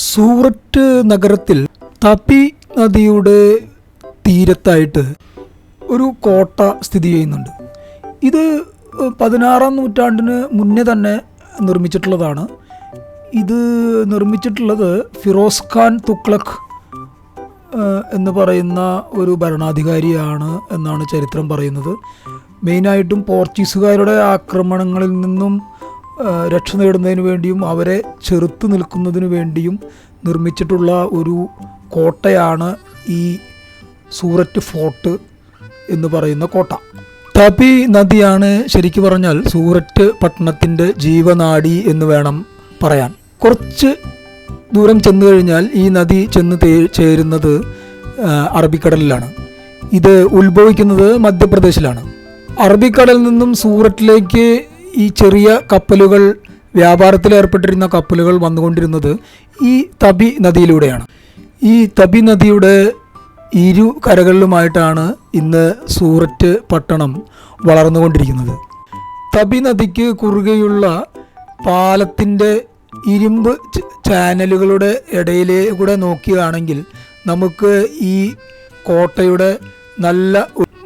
സൂററ്റ് നഗരത്തിൽ താപി നദിയുടെ തീരത്തായിട്ട് ഒരു കോട്ട സ്ഥിതി ചെയ്യുന്നുണ്ട്. ഇത് 16-ാം നൂറ്റാണ്ടിന് മുന്നേ തന്നെ നിർമ്മിച്ചിട്ടുള്ളതാണ്. ഇത് നിർമ്മിച്ചിട്ടുള്ളത് ഫിറോസ് ഖാൻ തുഗ്ലക് എന്ന് പറയുന്ന ഒരു ഭരണാധികാരിയാണ് എന്നാണ് ചരിത്രം പറയുന്നത്. മെയിനായിട്ടും പോർച്ചുഗീസുകാരുടെ ആക്രമണങ്ങളിൽ നിന്നും രക്ഷ നേടുന്നതിന് വേണ്ടിയും അവരെ ചെറുത്ത് നിൽക്കുന്നതിന് വേണ്ടിയും നിർമ്മിച്ചിട്ടുള്ള ഒരു കോട്ടയാണ് ഈ സൂററ്റ് ഫോർട്ട് എന്ന് പറയുന്ന കോട്ട. താപി നദിയാണ് ശരിക്കു പറഞ്ഞാൽ സൂററ്റ് പട്ടണത്തിൻ്റെ ജീവനാഡി എന്ന് വേണം പറയാൻ. കുറച്ച് ദൂരം ചെന്നു കഴിഞ്ഞാൽ ഈ നദി ചെന്ന് ചേരുന്നത് അറബിക്കടലിലാണ്. ഇത് ഉത്ഭവിക്കുന്നത് മധ്യപ്രദേശിലാണ്. അറബിക്കടലിൽ നിന്നും സൂററ്റിലേക്ക് ഈ ചെറിയ കപ്പലുകൾ, വ്യാപാരത്തിൽ ഏർപ്പെട്ടിരുന്ന കപ്പലുകൾ വന്നുകൊണ്ടിരുന്നത് ഈ തപി നദിയിലൂടെയാണ്. ഈ തപി നദിയുടെ ഇരു കരകളിലുമായിട്ടാണ് ഇന്ന് സൂററ്റ് പട്ടണം വളർന്നുകൊണ്ടിരിക്കുന്നത്. തപി നദിക്ക് കുറുകെയുള്ള പാലത്തിൻ്റെ ഇരുമ്പ് ചാനലുകളുടെ ഇടയിലൂടെ നോക്കുകയാണെങ്കിൽ നമുക്ക് ഈ കോട്ടയുടെ നല്ല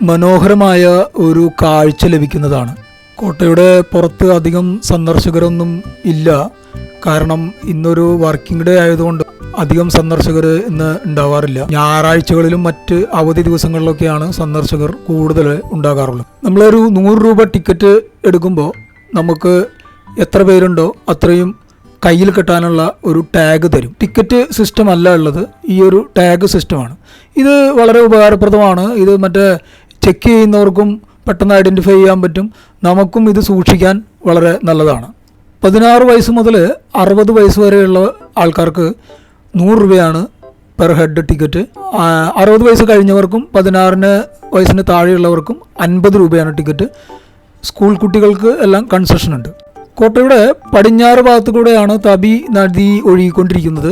മനോഹരമായ ഒരു കാഴ്ച ലഭിക്കുന്നതാണ്. കോട്ടയുടെ പുറത്ത് അധികം സന്ദർശകരൊന്നും ഇല്ല. കാരണം ഇന്നൊരു വർക്കിംഗ് ഡേ ആയതുകൊണ്ട് അധികം സന്ദർശകർ ഇന്ന് ഉണ്ടാവാറില്ല. ഞായറാഴ്ചകളിലും മറ്റ് അവധി ദിവസങ്ങളിലൊക്കെയാണ് സന്ദർശകർ കൂടുതൽ ഉണ്ടാകാറുള്ളത്. നമ്മളൊരു 100 രൂപ ടിക്കറ്റ് എടുക്കുമ്പോൾ നമുക്ക് എത്ര പേരുണ്ടോ അത്രയും കയ്യിൽ കെട്ടാനുള്ള ഒരു ടാഗ് തരും. ടിക്കറ്റ് സിസ്റ്റം അല്ല ഉള്ളത്, ഈ ഒരു ടാഗ് സിസ്റ്റമാണ്. ഇത് വളരെ ഉപകാരപ്രദമാണ്. ഇത് മറ്റേ ചെക്ക് ചെയ്യുന്നവർക്കും പെട്ടെന്ന് ഐഡൻറ്റിഫൈ ചെയ്യാൻ പറ്റും. നമുക്കും ഇത് സൂക്ഷിക്കാൻ വളരെ നല്ലതാണ്. 16 വയസ്സ് മുതൽ 60 വയസ്സ് വരെയുള്ള ആൾക്കാർക്ക് 100 രൂപയാണ് പെർ ഹെഡ് ടിക്കറ്റ്. 60 വയസ്സ് കഴിഞ്ഞവർക്കും 16 വയസ്സിന് താഴെയുള്ളവർക്കും 50 രൂപയാണ് ടിക്കറ്റ്. സ്കൂൾ കുട്ടികൾക്ക് എല്ലാം കൺസെഷൻ ഉണ്ട്. കോട്ടയുടെ പടിഞ്ഞാറ് ഭാഗത്തു കൂടെയാണ് തപി നദി ഒഴുകിക്കൊണ്ടിരിക്കുന്നത്.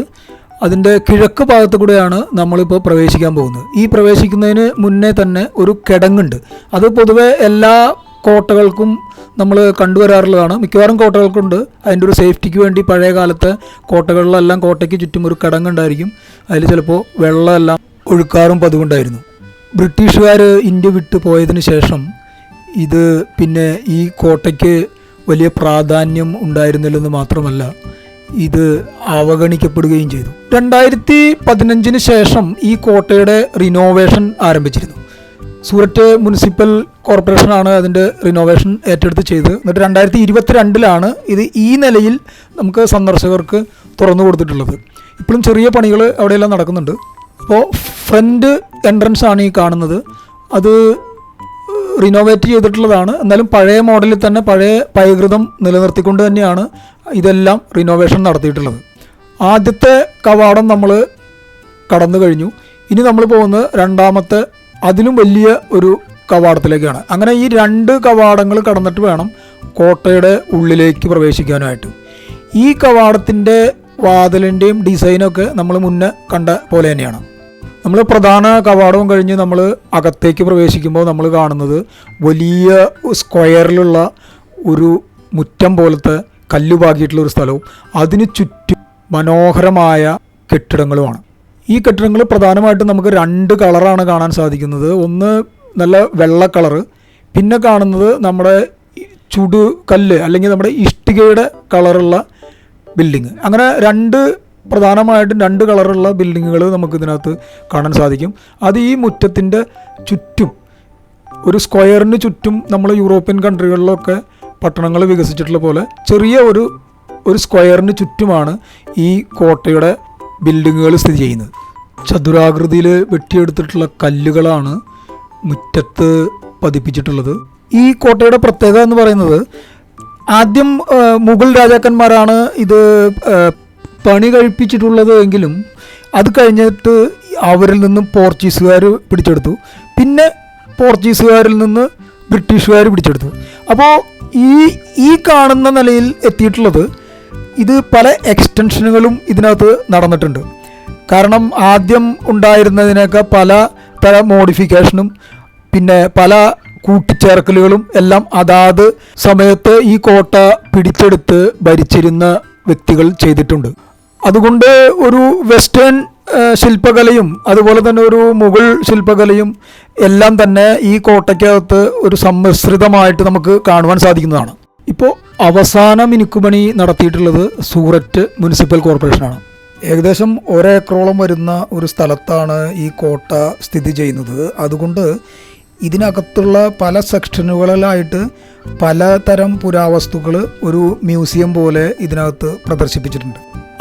അതിൻ്റെ കിഴക്ക് ഭാഗത്തു കൂടെയാണ് നമ്മളിപ്പോൾ പ്രവേശിക്കാൻ പോകുന്നത്. ഈ പ്രവേശിക്കുന്നതിന് മുന്നേ തന്നെ ഒരു കിടങ്ങുണ്ട്. അത് പൊതുവെ എല്ലാ കോട്ടകൾക്കും നമ്മൾ കണ്ടുവരാറുള്ളതാണ്. മിക്കവാറും കോട്ടകൾക്കുണ്ട്. അതിൻ്റെ ഒരു സേഫ്റ്റിക്ക് വേണ്ടി പഴയ കാലത്തെ കോട്ടകളിലെല്ലാം കോട്ടയ്ക്ക് ചുറ്റും ഒരു കിടങ്ങുണ്ടായിരിക്കും. അതിൽ ചിലപ്പോൾ വെള്ളമെല്ലാം ഒഴുക്കാറും പതിവുണ്ടായിരുന്നു. ബ്രിട്ടീഷുകാർ ഇന്ത്യ വിട്ടു പോയതിന് ശേഷം ഇത് പിന്നെ ഈ കോട്ടയ്ക്ക് വലിയ പ്രാധാന്യം ഉണ്ടായിരുന്നില്ലെന്ന് മാത്രമല്ല ഇത് അവഗണിക്കപ്പെടുകയും ചെയ്തു. 2015 ശേഷം ഈ കോട്ടയുടെ റിനോവേഷൻ ആരംഭിച്ചിരുന്നു. സൂററ്റ് മുനിസിപ്പൽ കോർപ്പറേഷനാണ് അതിൻ്റെ റിനോവേഷൻ ഏറ്റെടുത്ത് ചെയ്ത്. എന്നിട്ട് 2022 ഇത് ഈ നിലയിൽ നമുക്ക് സന്ദർശകർക്ക് തുറന്നു കൊടുത്തിട്ടുള്ളത്. ഇപ്പോഴും ചെറിയ പണികൾ അവിടെയെല്ലാം നടക്കുന്നുണ്ട്. അപ്പോൾ ഫ്രണ്ട് എൻട്രൻസ് ആണ് ഈ കാണുന്നത്. അത് റിനോവേറ്റ് ചെയ്തിട്ടുള്ളതാണ്. എന്നാലും പഴയ മോഡലിൽ തന്നെ പഴയ പൈകൃതം നിലനിർത്തിക്കൊണ്ട് തന്നെയാണ് ഇതെല്ലാം റിനോവേഷൻ നടത്തിയിട്ടുള്ളത്. ആദ്യത്തെ കവാടം നമ്മൾ കടന്നു കഴിഞ്ഞു. ഇനി നമ്മൾ പോകുന്നത് രണ്ടാമത്തെ അതിലും വലിയ ഒരു കവാടത്തിലേക്കാണ്. അങ്ങനെ ഈ 2 കവാടങ്ങൾ കടന്നിട്ട് വേണം കോട്ടയുടെ ഉള്ളിലേക്ക് പ്രവേശിക്കാനായിട്ട്. ഈ കവാടത്തിൻ്റെ വാതിലിൻ്റെയും ഡിസൈനൊക്കെ നമ്മൾ മുന്നേ കണ്ട പോലെ തന്നെയാണ്. നമ്മൾ പ്രധാന കവാടവും കഴിഞ്ഞ് നമ്മൾ അകത്തേക്ക് പ്രവേശിക്കുമ്പോൾ നമ്മൾ കാണുന്നത് വലിയ സ്ക്വയറിലുള്ള ഒരു മുറ്റം പോലത്തെ കല്ലുപാകിയിട്ടുള്ളൊരു സ്ഥലവും അതിന് ചുറ്റും മനോഹരമായ കെട്ടിടങ്ങളുമാണ്. ഈ കെട്ടിടങ്ങൾ പ്രധാനമായിട്ടും നമുക്ക് 2 കളറാണ് കാണാൻ സാധിക്കുന്നത്. ഒന്ന് നല്ല വെള്ള കളറ്, പിന്നെ കാണുന്നത് നമ്മുടെ ചുടുകല്ല് അല്ലെങ്കിൽ നമ്മുടെ ഇഷ്ടികയുടെ കളറുള്ള ബിൽഡിങ്. അങ്ങനെ പ്രധാനമായിട്ടും 2 കളറുള്ള ബിൽഡിങ്ങുകൾ നമുക്കിതിനകത്ത് കാണാൻ സാധിക്കും. അത് ഈ മുറ്റത്തിൻ്റെ ചുറ്റും ഒരു സ്ക്വയറിന് ചുറ്റും നമ്മൾ യൂറോപ്യൻ കൺട്രികളിലൊക്കെ പട്ടണങ്ങൾ വികസിച്ചിട്ടുള്ള പോലെ ചെറിയ ഒരു സ്ക്വയറിന് ചുറ്റുമാണ് ഈ കോട്ടയുടെ ബിൽഡിങ്ങുകൾ സ്ഥിതി ചെയ്യുന്നത്. ചതുരാകൃതിയിൽ വെട്ടിയെടുത്തിട്ടുള്ള കല്ലുകളാണ് മുറ്റത്ത് പതിപ്പിച്ചിട്ടുള്ളത്. ഈ കോട്ടയുടെ പ്രത്യേകത എന്ന് പറയുന്നത് ആദ്യം മുഗൾ രാജാക്കന്മാരാണ് ഇത് പണി കഴിപ്പിച്ചിട്ടുള്ളത് എങ്കിലും അത് കഴിഞ്ഞിട്ട് അവരിൽ നിന്നും പോർച്ചുഗീസുകാർ പിടിച്ചെടുത്തു. പിന്നെ പോർച്ചുഗീസുകാരിൽ നിന്ന് ബ്രിട്ടീഷുകാർ പിടിച്ചെടുത്തു. അപ്പോൾ ഈ കാണുന്ന നിലയിൽ എത്തിയിട്ടുള്ളത് ഇത് പല എക്സ്റ്റൻഷനുകളും ഇതിനകത്ത് നടന്നിട്ടുണ്ട്. കാരണം ആദ്യം ഉണ്ടായിരുന്നതിനേക്കാൾ പല തരം മോഡിഫിക്കേഷനും പിന്നെ പല കൂട്ടിച്ചേർക്കലുകളും എല്ലാം അതാത് സമയത്ത് ഈ കോട്ട പിടിച്ചെടുത്ത് ഭരിച്ചിരുന്ന വ്യക്തികൾ ചെയ്തിട്ടുണ്ട്. അതുകൊണ്ട് ഒരു വെസ്റ്റേൺ ശില്പകലയും അതുപോലെ തന്നെ ഒരു മുഗൾ ശില്പകലയും എല്ലാം തന്നെ ഈ കോട്ടയ്ക്കകത്ത് ഒരു സമ്മിശ്രിതമായിട്ട് നമുക്ക് കാണുവാൻ സാധിക്കുന്നതാണ്. ഇപ്പോൾ അവസാന മിനുക്കുപണി നടത്തിയിട്ടുള്ളത് സൂററ്റ് മുനിസിപ്പൽ കോർപ്പറേഷനാണ്. ഏകദേശം 1 ഏക്കറോളം വരുന്ന ഒരു സ്ഥലത്താണ് ഈ കോട്ട സ്ഥിതി ചെയ്യുന്നത്. അതുകൊണ്ട് ഇതിനകത്തുള്ള പല സെക്ഷനുകളിലായിട്ട് പലതരം പുരാവസ്തുക്കൾ ഒരു മ്യൂസിയം പോലെ ഇതിനകത്ത് പ്രദർശിപ്പിച്ചിട്ടുണ്ട്.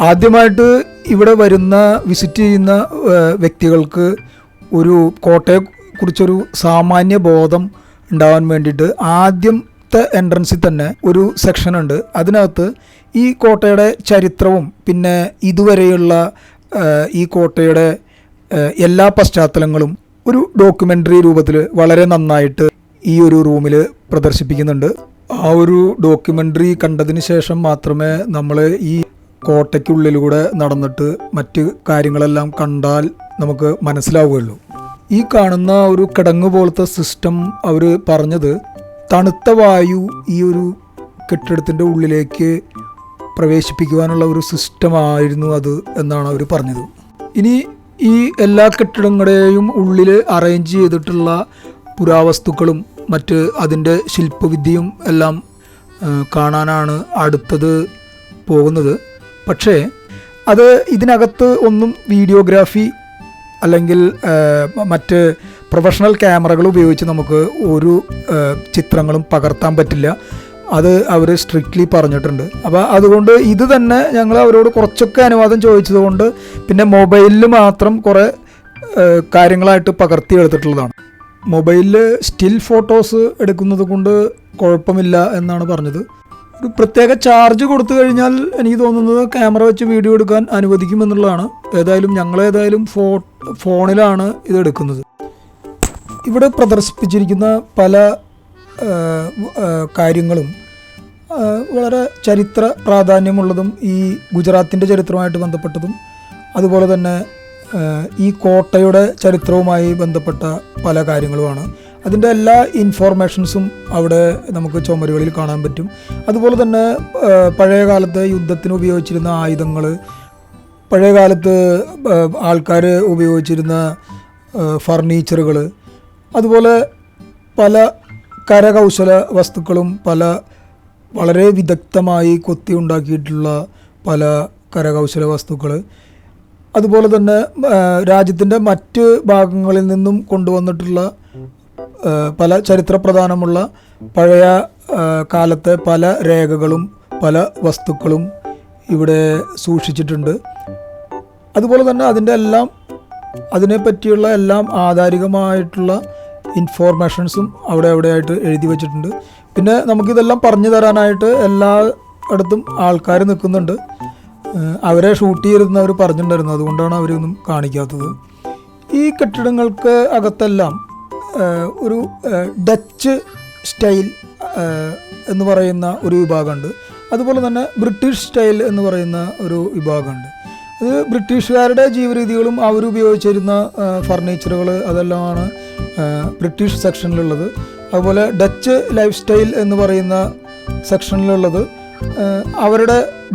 ആദ്യമായിട്ട് ഇവിടെ വരുന്ന വിസിറ്റ് ചെയ്യുന്ന വ്യക്തികൾക്ക് ഒരു കോട്ടയെക്കുറിച്ചൊരു സാമാന്യ ബോധം ഉണ്ടാവാൻ വേണ്ടിയിട്ട് ആദ്യത്തെ എൻട്രൻസിൽ തന്നെ ഒരു സെക്ഷൻ ഉണ്ട്. അതിനകത്ത് ഈ കോട്ടയുടെ ചരിത്രവും പിന്നെ ഇതുവരെയുള്ള ഈ കോട്ടയുടെ എല്ലാ പശ്ചാത്തലങ്ങളും ഒരു ഡോക്യുമെൻ്ററി രൂപത്തിൽ വളരെ നന്നായിട്ട് ഈ ഒരു റൂമിൽ പ്രദർശിപ്പിക്കുന്നുണ്ട്. ആ ഒരു ഡോക്യുമെൻ്ററി കണ്ടതിന് ശേഷം മാത്രമേ നമ്മൾ ഈ കോട്ടയ്ക്കുള്ളിലൂടെ നടന്നിട്ട് മറ്റ് കാര്യങ്ങളെല്ലാം കണ്ടാൽ നമുക്ക് മനസ്സിലാവുകയുള്ളൂ. ഈ കാണുന്ന ഒരു കിടങ്ങ് പോലത്തെ സിസ്റ്റം അവർ പറഞ്ഞത് തണുത്ത വായു ഈ ഒരു കെട്ടിടത്തിൻ്റെ ഉള്ളിലേക്ക് പ്രവേശിപ്പിക്കുവാനുള്ള ഒരു സിസ്റ്റമായിരുന്നു അത് എന്നാണ് അവർ പറഞ്ഞത്. ഇനി ഈ എല്ലാ കെട്ടിടങ്ങളുടെയും ഉള്ളിൽ അറേഞ്ച് ചെയ്തിട്ടുള്ള പുരാവസ്തുക്കളും മറ്റ് അതിൻ്റെ ശില്പവിദ്യയും എല്ലാം കാണാനാണ് അടുത്തത് പോകുന്നത്. പക്ഷേ അത് ഇതിനകത്ത് ഒന്നും വീഡിയോഗ്രാഫി അല്ലെങ്കിൽ മറ്റ് പ്രൊഫഷണൽ ക്യാമറകൾ ഉപയോഗിച്ച് നമുക്ക് ഒരു ചിത്രങ്ങളും പകർത്താൻ പറ്റില്ല. അത് അവർ സ്ട്രിക്ട്ലി പറഞ്ഞിട്ടുണ്ട്. അപ്പോൾ അതുകൊണ്ട് ഇത് തന്നെ ഞങ്ങൾ അവരോട് കുറച്ചൊക്കെ അനുവാദം ചോദിച്ചതുകൊണ്ട് പിന്നെ മൊബൈലിൽ മാത്രം കുറേ കാര്യങ്ങളായിട്ട് പകർത്തി എടുത്തിട്ടുള്ളതാണ്. മൊബൈലിൽ സ്റ്റിൽ ഫോട്ടോസ് എടുക്കുന്നത് കൊണ്ട് കുഴപ്പമില്ല എന്നാണ് പറഞ്ഞത്. ഒരു പ്രത്യേക ചാർജ് കൊടുത്തു കഴിഞ്ഞാൽ എനിക്ക് തോന്നുന്നത് ക്യാമറ വെച്ച് വീഡിയോ എടുക്കാൻ അനുവദിക്കുമെന്നുള്ളതാണ്. ഞങ്ങളേതായാലും ഫോണിലാണ് ഇത് എടുക്കുന്നത്. ഇവിടെ പ്രദർശിപ്പിച്ചിരിക്കുന്ന പല കാര്യങ്ങളും വളരെ ചരിത്ര പ്രാധാന്യമുള്ളതും ഈ ഗുജറാത്തിൻ്റെ ചരിത്രവുമായിട്ട് ബന്ധപ്പെട്ടതും അതുപോലെ തന്നെ ഈ കോട്ടയുടെ ചരിത്രവുമായി ബന്ധപ്പെട്ട പല കാര്യങ്ങളുമാണ്. അതിൻ്റെ എല്ലാ ഇൻഫോർമേഷൻസും അവിടെ നമുക്ക് ചുമരുകളിൽ കാണാൻ പറ്റും. അതുപോലെ തന്നെ പഴയ കാലത്ത് യുദ്ധത്തിന് ഉപയോഗിച്ചിരുന്ന ആയുധങ്ങൾ, പഴയ കാലത്ത് ആൾക്കാർ ഉപയോഗിച്ചിരുന്ന ഫർണിച്ചറുകൾ, അതുപോലെ പല കരകൗശല വസ്തുക്കളും പല വളരെ വിദഗ്ധമായി കൊത്തി ഉണ്ടാക്കിയിട്ടുള്ള പല കരകൗശല വസ്തുക്കൾ, അതുപോലെ തന്നെ രാജ്യത്തിൻ്റെ മറ്റ് ഭാഗങ്ങളിൽ നിന്നും കൊണ്ടുവന്നിട്ടുള്ള പല ചരിത്രപ്രധാനമുള്ള പഴയ കാലത്തെ പല രേഖകളും പല വസ്തുക്കളും ഇവിടെ സൂക്ഷിച്ചിട്ടുണ്ട്. അതുപോലെ തന്നെ അതിനെപ്പറ്റിയുള്ള എല്ലാം ആധാരികമായിട്ടുള്ള ഇൻഫോർമേഷൻസും അവിടെയായിട്ട് എഴുതി വച്ചിട്ടുണ്ട്. പിന്നെ നമുക്കിതെല്ലാം പറഞ്ഞു തരാനായിട്ട് എല്ലായിടത്തും ആൾക്കാർ നിൽക്കുന്നുണ്ട്. അവരെ ഷൂട്ട് ചെയ്തിരുന്നവർ പറഞ്ഞിട്ടുണ്ടായിരുന്നു, അതുകൊണ്ടാണ് അവരൊന്നും കാണിക്കാത്തത്. ഈ കെട്ടിടങ്ങൾക്ക് അകത്തെല്ലാം ഒരു ഡച്ച് സ്റ്റൈൽ എന്ന് പറയുന്ന ഒരു വിഭാഗമുണ്ട്. അതുപോലെ തന്നെ ബ്രിട്ടീഷ് സ്റ്റൈൽ എന്ന് പറയുന്ന ഒരു വിഭാഗമുണ്ട്. അത് ബ്രിട്ടീഷുകാരുടെ ജീവിതരീതികളും അവരുപയോഗിച്ചിരുന്ന ഫർണിച്ചറുകൾ അതെല്ലാമാണ് ബ്രിട്ടീഷ് സെക്ഷനിലുള്ളത്. അതുപോലെ ഡച്ച് ലൈഫ് സ്റ്റൈൽ എന്ന് പറയുന്ന സെക്ഷനിലുള്ളത്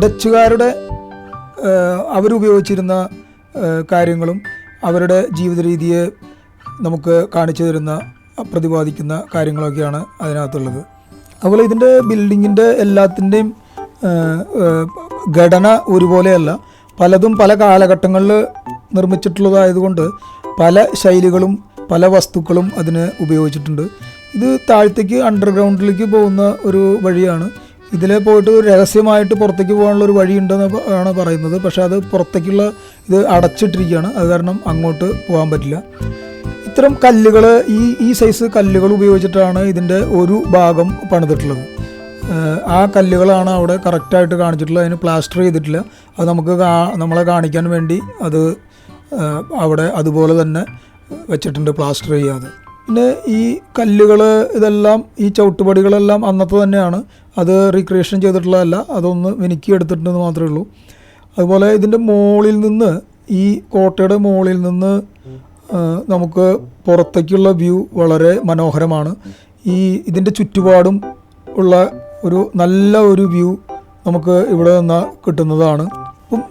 ഡച്ചുകാരുടെ അവരുപയോഗിച്ചിരുന്ന കാര്യങ്ങളും അവരുടെ ജീവിത രീതിയെ നമുക്ക് കാണിച്ചു തരുന്ന പ്രതിപാദിക്കുന്ന കാര്യങ്ങളൊക്കെയാണ് അതിനകത്തുള്ളത്. അതുപോലെ ഇതിൻ്റെ ബിൽഡിങ്ങിൻ്റെ എല്ലാത്തിൻ്റെയും ഘടന ഒരുപോലെയല്ല. പലതും പല കാലഘട്ടങ്ങളിൽ നിർമ്മിച്ചിട്ടുള്ളതായതുകൊണ്ട് പല ശൈലികളും പല വസ്തുക്കളും അതിന് ഉപയോഗിച്ചിട്ടുണ്ട്. ഇത് താഴത്തേക്ക് അണ്ടർഗ്രൗണ്ടിലേക്ക് പോകുന്ന ഒരു വഴിയാണ്. ഇതിലെ പോയിട്ട് രഹസ്യമായിട്ട് പുറത്തേക്ക് പോകാനുള്ള ഒരു വഴിയുണ്ടെന്ന് ആണ് പറയുന്നത്. പക്ഷേ അത് പുറത്തേക്കുള്ള ഇത് അടച്ചിട്ടിരിക്കുകയാണ്. അത് കാരണം അങ്ങോട്ട് പോകാൻ പറ്റില്ല. ഇത്തരം കല്ലുകൾ ഈ സൈസ് കല്ലുകൾ ഉപയോഗിച്ചിട്ടാണ് ഇതിൻ്റെ ഒരു ഭാഗം പണിതിട്ടുള്ളത്. ആ കല്ലുകളാണ് അവിടെ കറക്റ്റായിട്ട് കാണിച്ചിട്ടുള്ളത്. അതിന് പ്ലാസ്റ്റർ ചെയ്തിട്ടില്ല. അത് നമ്മളെ കാണിക്കാൻ വേണ്ടി അത് അവിടെ അതുപോലെ തന്നെ വെച്ചിട്ടുണ്ട്, പ്ലാസ്റ്റർ ചെയ്യാതെ. പിന്നെ ഈ കല്ലുകൾ ഇതെല്ലാം ഈ ചവിട്ടുപടികളെല്ലാം അന്നത്തെ തന്നെയാണ്. അത് റീക്രിയേഷൻ ചെയ്തിട്ടുള്ളതല്ല, അതൊന്ന് മിനുക്കി എടുത്തിട്ടുണ്ടെന്ന് മാത്രമേ ഉള്ളൂ. അതുപോലെ ഇതിൻ്റെ മുകളിൽ നിന്ന്, ഈ കോട്ടയുടെ മുകളിൽ നിന്ന് നമുക്ക് പുറത്തേക്കുള്ള വ്യൂ വളരെ മനോഹരമാണ്. ഇതിൻ്റെ ചുറ്റുപാടും ഉള്ള നല്ല ഒരു വ്യൂ നമുക്ക് ഇവിടെ നിന്ന് കിട്ടുന്നതാണ്.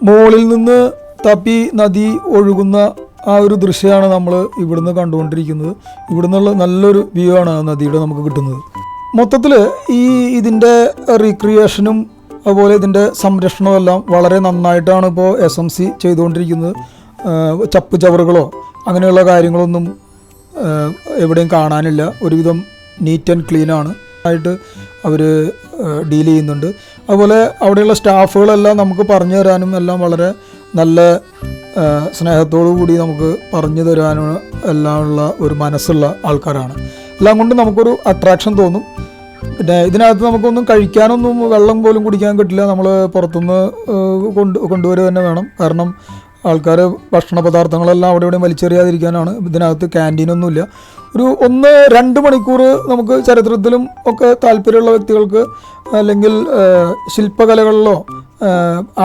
മുകളിൽ നിന്ന് താപ്പി നദി ഒഴുകുന്ന ആ ഒരു ദൃശ്യമാണ് നമ്മൾ ഇവിടുന്ന് കണ്ടുകൊണ്ടിരിക്കുന്നത്. ഇവിടുന്നുള്ള നല്ലൊരു വ്യൂ ആണ് ആ നദിയുടെ നമുക്ക് കിട്ടുന്നത്. മൊത്തത്തിൽ ഇതിൻ്റെ റീക്രിയേഷനും അതുപോലെ ഇതിൻ്റെ സംരക്ഷണവും എല്ലാം വളരെ നന്നായിട്ടാണ് ഇപ്പോൾ SMC ചെയ്തുകൊണ്ടിരിക്കുന്നത്. ചപ്പ് ചവറുകളോ അങ്ങനെയുള്ള കാര്യങ്ങളൊന്നും എവിടെയും കാണാനില്ല. ഒരുവിധം നീറ്റ് ആൻഡ് ക്ലീനാണ് ആയിട്ട് അവർ ഡീൽ ചെയ്യുന്നുണ്ട്. അതുപോലെ അവിടെയുള്ള സ്റ്റാഫുകളെല്ലാം നമുക്ക് പറഞ്ഞു തരാനും എല്ലാം വളരെ നല്ല സ്നേഹത്തോടു കൂടി നമുക്ക് പറഞ്ഞു തരാനും എല്ലാം ഉള്ള ഒരു മനസ്സുള്ള ആൾക്കാരാണ്. എല്ലാം കൊണ്ട് നമുക്കൊരു അട്രാക്ഷൻ തോന്നും. പിന്നെ ഇതിനകത്ത് നമുക്കൊന്നും കഴിക്കാനൊന്നും വെള്ളം പോലും കുടിക്കാൻ കിട്ടില്ല. നമ്മൾ പുറത്തുനിന്ന് കൊണ്ടുവരിക തന്നെ വേണം. കാരണം ആൾക്കാർ ഭക്ഷണ പദാർത്ഥങ്ങളെല്ലാം അവിടെ ഇവിടെയും വലിച്ചെറിയാതിരിക്കാനാണ്. ഇതിനകത്ത് ക്യാൻറ്റീനൊന്നുമില്ല. ഒരു 1-2 മണിക്കൂർ നമുക്ക് ചരിത്രത്തിലും ഒക്കെ താല്പര്യമുള്ള വ്യക്തികൾക്ക് അല്ലെങ്കിൽ ശില്പകലകളിലോ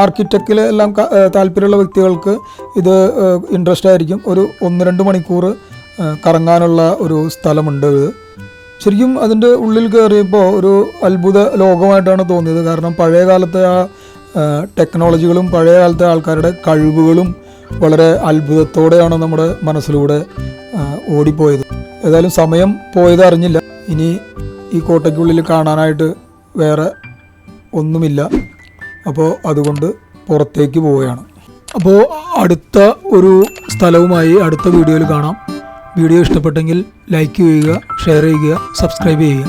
ആർക്കിടെക്റ്റിൽ എല്ലാം താല്പര്യമുള്ള വ്യക്തികൾക്ക് ഇത് ഇൻട്രസ്റ്റ് ആയിരിക്കും. ഒരു 1-2 മണിക്കൂർ കറങ്ങാനുള്ള ഒരു സ്ഥലമുണ്ട് ഇത്. ശരിക്കും അതിൻ്റെ ഉള്ളിൽ കയറിയപ്പോൾ ഒരു അത്ഭുത ലോകമായിട്ടാണ് തോന്നിയത്. കാരണം പഴയ കാലത്തെ ആ ടെക്നോളജികളും പഴയ കാലത്തെ ആൾക്കാരുടെ കഴിവുകളും വളരെ അത്ഭുതത്തോടെയാണ് നമ്മുടെ മനസ്സിലൂടെ ഓടിപ്പോയത്. ഏതായാലും സമയം പോയത് അറിഞ്ഞില്ല. ഇനി ഈ കോട്ടയ്ക്കുള്ളിൽ കാണാനായിട്ട് വേറെ ഒന്നുമില്ല. അപ്പോൾ അതുകൊണ്ട് പുറത്തേക്ക് പോവുകയാണ്. അപ്പോൾ അടുത്ത ഒരു സ്ഥലവുമായി അടുത്ത വീഡിയോയിൽ കാണാം. വീഡിയോ ഇഷ്ടപ്പെട്ടെങ്കിൽ ലൈക്ക് ചെയ്യുക, ഷെയർ ചെയ്യുക, സബ്സ്ക്രൈബ് ചെയ്യുക.